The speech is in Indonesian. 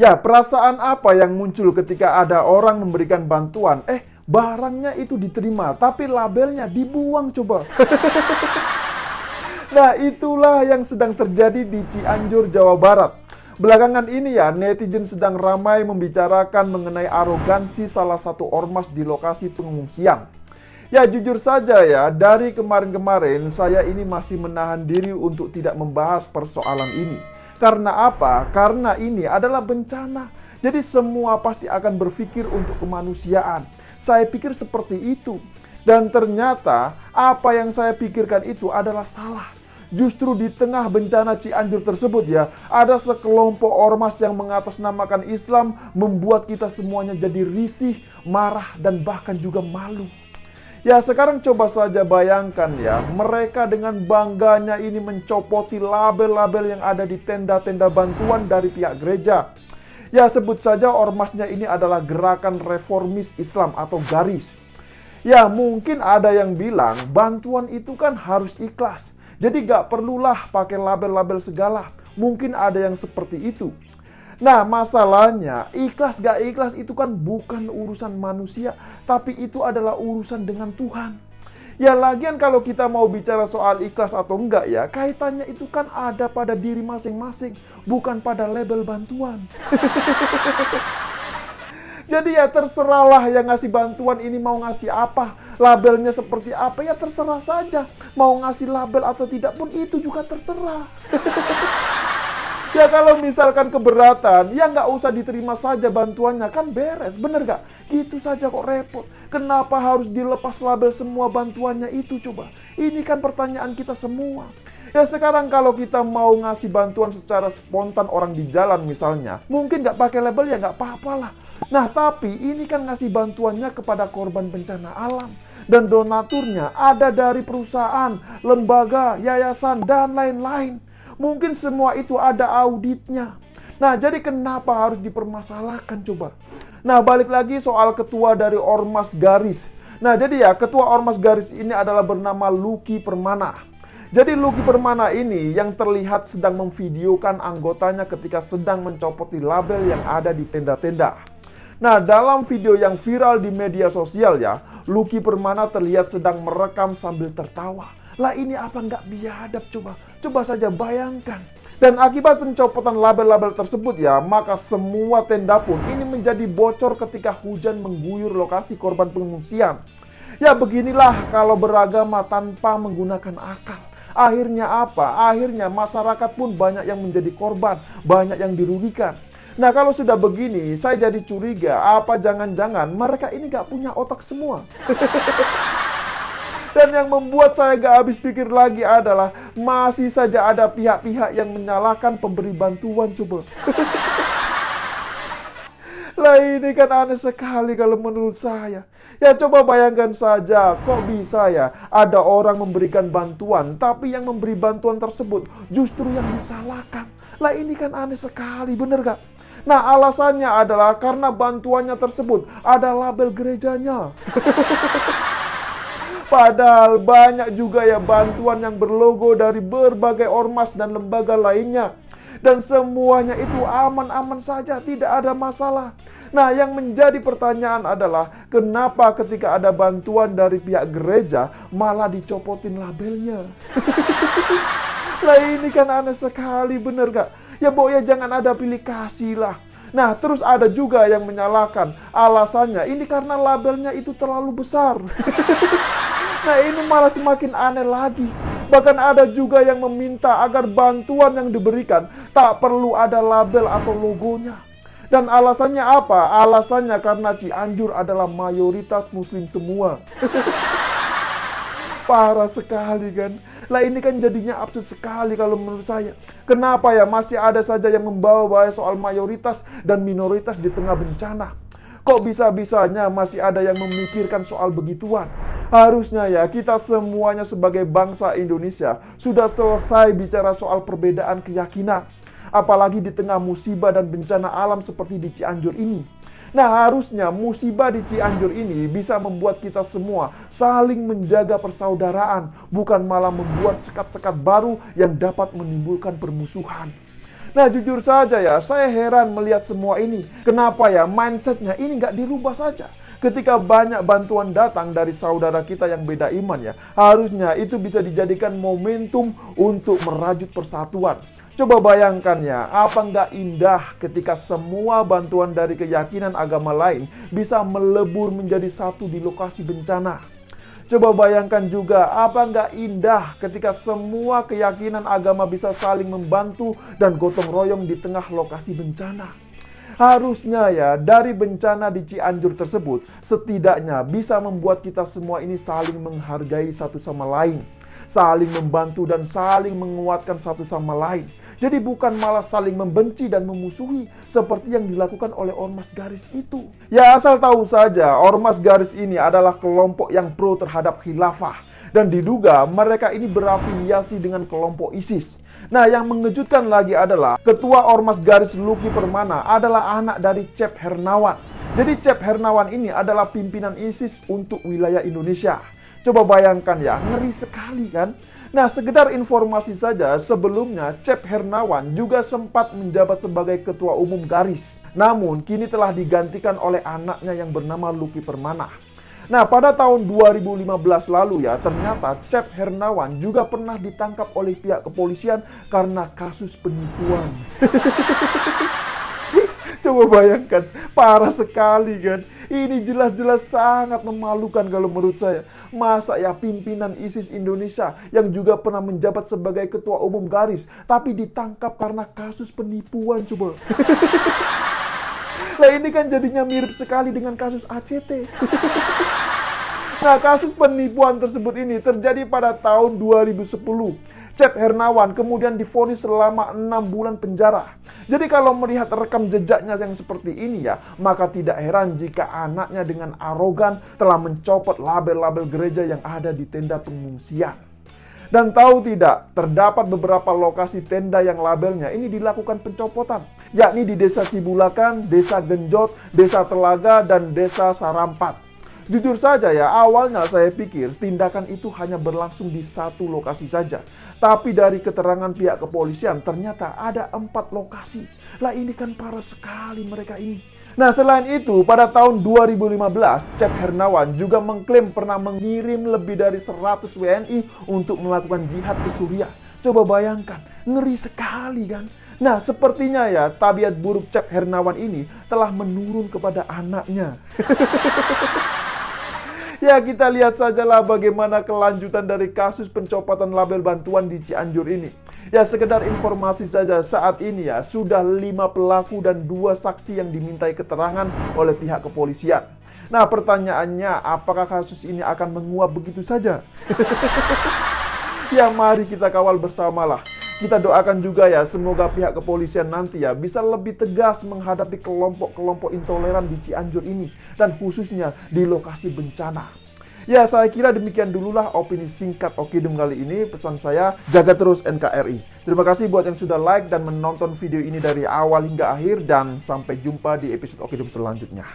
Ya, perasaan apa yang muncul ketika ada orang memberikan bantuan? Barangnya itu diterima, tapi labelnya dibuang coba. Nah, itulah yang sedang terjadi di Cianjur, Jawa Barat. Belakangan ini ya, netizen sedang ramai membicarakan mengenai arogansi salah satu ormas di lokasi pengungsian. Ya, jujur saja ya, dari kemarin-kemarin saya ini masih menahan diri untuk tidak membahas persoalan ini. Karena apa? Karena ini adalah bencana. Jadi semua pasti akan berpikir untuk kemanusiaan. Saya pikir seperti itu. Dan ternyata apa yang saya pikirkan itu adalah salah. Justru di tengah bencana Cianjur tersebut ya, ada sekelompok ormas yang mengatasnamakan Islam membuat kita semuanya jadi risih, marah, dan bahkan juga malu. Ya, sekarang coba saja bayangkan ya, mereka dengan bangganya ini mencopoti label-label yang ada di tenda-tenda bantuan dari pihak gereja. Ya, sebut saja ormasnya ini adalah Gerakan Reformis Islam atau GARIS. Ya, mungkin ada yang bilang bantuan itu kan harus ikhlas. Jadi gak perlulah pakai label-label segala. Mungkin ada yang seperti itu. Nah, masalahnya ikhlas gak ikhlas itu kan bukan urusan manusia, tapi itu adalah urusan dengan Tuhan. Ya, lagian kalau kita mau bicara soal ikhlas atau enggak ya, kaitannya itu kan ada pada diri masing-masing, bukan pada label bantuan. Jadi ya terserahlah yang ngasih bantuan ini mau ngasih apa, labelnya seperti apa, ya terserah saja. Mau ngasih label atau tidak pun itu juga terserah. Ya kalau misalkan keberatan, ya nggak usah diterima saja bantuannya, kan beres, bener nggak? Gitu saja kok repot. Kenapa harus dilepas label semua bantuannya itu coba? Ini kan pertanyaan kita semua. Ya sekarang kalau kita mau ngasih bantuan secara spontan orang di jalan misalnya, mungkin nggak pakai label ya nggak apa-apa lah. Nah tapi ini kan ngasih bantuannya kepada korban bencana alam. Dan donaturnya ada dari perusahaan, lembaga, yayasan, dan lain-lain. Mungkin semua itu ada auditnya. Nah jadi kenapa harus dipermasalahkan coba? Nah balik lagi soal ketua dari Ormas Garis. Nah jadi ya ketua Ormas Garis ini adalah bernama Lucky Permana. Jadi Lucky Permana ini yang terlihat sedang memvideokan anggotanya ketika sedang mencopoti label yang ada di tenda-tenda. Nah, dalam video yang viral di media sosial ya, Lucky Permana terlihat sedang merekam sambil tertawa. Lah ini apa nggak biadab coba? Coba saja bayangkan. Dan akibat pencopotan label-label tersebut ya, maka semua tenda pun ini menjadi bocor ketika hujan mengguyur lokasi korban pengungsian. Ya beginilah kalau beragama tanpa menggunakan akal. Akhirnya apa? Akhirnya masyarakat pun banyak yang menjadi korban, banyak yang dirugikan. Nah kalau sudah begini, saya jadi curiga, apa jangan-jangan mereka ini gak punya otak semua? Dan yang membuat saya gak habis pikir lagi adalah, masih saja ada pihak-pihak yang menyalahkan pemberi bantuan coba. Lah ini kan aneh sekali kalau menurut saya. Ya coba bayangkan saja, kok bisa ya ada orang memberikan bantuan, tapi yang memberi bantuan tersebut justru yang disalahkan. Lah ini kan aneh sekali, bener gak? Nah alasannya adalah karena bantuannya tersebut ada label gerejanya. Padahal banyak juga ya bantuan yang berlogo dari berbagai ormas dan lembaga lainnya. Dan semuanya itu aman-aman saja, tidak ada masalah. Nah, yang menjadi pertanyaan adalah kenapa ketika ada bantuan dari pihak gereja malah dicopotin labelnya? Lah ini kan aneh sekali, bener gak? Ya ya jangan ada pilih kasih lah. Nah, terus ada juga yang menyalahkan. Alasannya ini karena labelnya itu terlalu besar. Nah, ini malah semakin aneh lagi. Bahkan ada juga yang meminta agar bantuan yang diberikan tak perlu ada label atau logonya. Dan alasannya apa? Alasannya karena Cianjur adalah mayoritas muslim semua. Parah sekali kan? Lah ini kan jadinya absurd sekali kalau menurut saya. Kenapa ya masih ada saja yang membawa soal mayoritas dan minoritas di tengah bencana? Kok bisa-bisanya masih ada yang memikirkan soal begituan? Harusnya ya kita semuanya sebagai bangsa Indonesia sudah selesai bicara soal perbedaan keyakinan. Apalagi di tengah musibah dan bencana alam seperti di Cianjur ini. Nah harusnya musibah di Cianjur ini bisa membuat kita semua saling menjaga persaudaraan. Bukan malah membuat sekat-sekat baru yang dapat menimbulkan permusuhan. Nah, jujur saja ya, saya heran melihat semua ini. Kenapa ya mindsetnya ini nggak dirubah saja? Ketika banyak bantuan datang dari saudara kita yang beda iman ya, harusnya itu bisa dijadikan momentum untuk merajut persatuan. Coba bayangkan ya, apa nggak indah ketika semua bantuan dari keyakinan agama lain bisa melebur menjadi satu di lokasi bencana. Coba bayangkan juga, apa nggak indah ketika semua keyakinan agama bisa saling membantu dan gotong royong di tengah lokasi bencana. Harusnya ya, dari bencana di Cianjur tersebut, setidaknya bisa membuat kita semua ini saling menghargai satu sama lain, saling membantu dan saling menguatkan satu sama lain. Jadi bukan malah saling membenci dan memusuhi seperti yang dilakukan oleh Ormas Garis itu. Ya asal tahu saja, Ormas Garis ini adalah kelompok yang pro terhadap khilafah. Dan diduga mereka ini berafiliasi dengan kelompok ISIS. Nah, yang mengejutkan lagi adalah Ketua Ormas Garis Lucky Permana adalah anak dari Cep Hernawan. Jadi Cep Hernawan ini adalah pimpinan ISIS untuk wilayah Indonesia. Coba bayangkan ya, ngeri sekali kan? Nah, sekedar informasi saja, sebelumnya Cep Hernawan juga sempat menjabat sebagai Ketua Umum Garis. Namun, kini telah digantikan oleh anaknya yang bernama Lucky Permana. Nah, pada tahun 2015 lalu ya, ternyata Cep Hernawan juga pernah ditangkap oleh pihak kepolisian karena kasus penipuan. Coba bayangkan, parah sekali kan. Ini jelas-jelas sangat memalukan kalau menurut saya. Masa ya pimpinan ISIS Indonesia yang juga pernah menjabat sebagai Ketua Umum Garis, tapi ditangkap karena kasus penipuan coba. Nah ini kan jadinya mirip sekali dengan kasus ACT. Nah, kasus penipuan tersebut ini terjadi pada tahun 2010. Cep Hernawan kemudian divonis selama 6 bulan penjara. Jadi kalau melihat rekam jejaknya yang seperti ini ya, maka tidak heran jika anaknya dengan arogan telah mencopot label-label gereja yang ada di tenda pengungsian. Dan tahu tidak, terdapat beberapa lokasi tenda yang labelnya ini dilakukan pencopotan, yakni di Desa Cibulakan, Desa Genjot, Desa Telaga, dan Desa Sarampat. Jujur saja ya, awalnya saya pikir tindakan itu hanya berlangsung di satu lokasi saja. Tapi dari keterangan pihak kepolisian, ternyata ada 4 lokasi. Lah ini kan parah sekali mereka ini. Nah selain itu, pada tahun 2015, Cep Hernawan juga mengklaim pernah mengirim lebih dari 100 WNI untuk melakukan jihad ke Suriah. Coba bayangkan, ngeri sekali kan? Nah sepertinya ya, tabiat buruk Cep Hernawan ini telah menurun kepada anaknya. Ya kita lihat sajalah bagaimana kelanjutan dari kasus pencopotan label bantuan di Cianjur ini. Ya sekedar informasi saja, saat ini ya sudah 5 pelaku dan 2 saksi yang dimintai keterangan oleh pihak kepolisian. Nah pertanyaannya, apakah kasus ini akan menguap begitu saja? Ya mari kita kawal bersamalah. Kita doakan juga ya, semoga pihak kepolisian nanti ya bisa lebih tegas menghadapi kelompok-kelompok intoleran di Cianjur ini, dan khususnya di lokasi bencana. Ya, saya kira demikian dululah opini singkat Okidum kali ini. Pesan saya, jaga terus NKRI. Terima kasih buat yang sudah like dan menonton video ini dari awal hingga akhir, dan sampai jumpa di episode Okidum selanjutnya.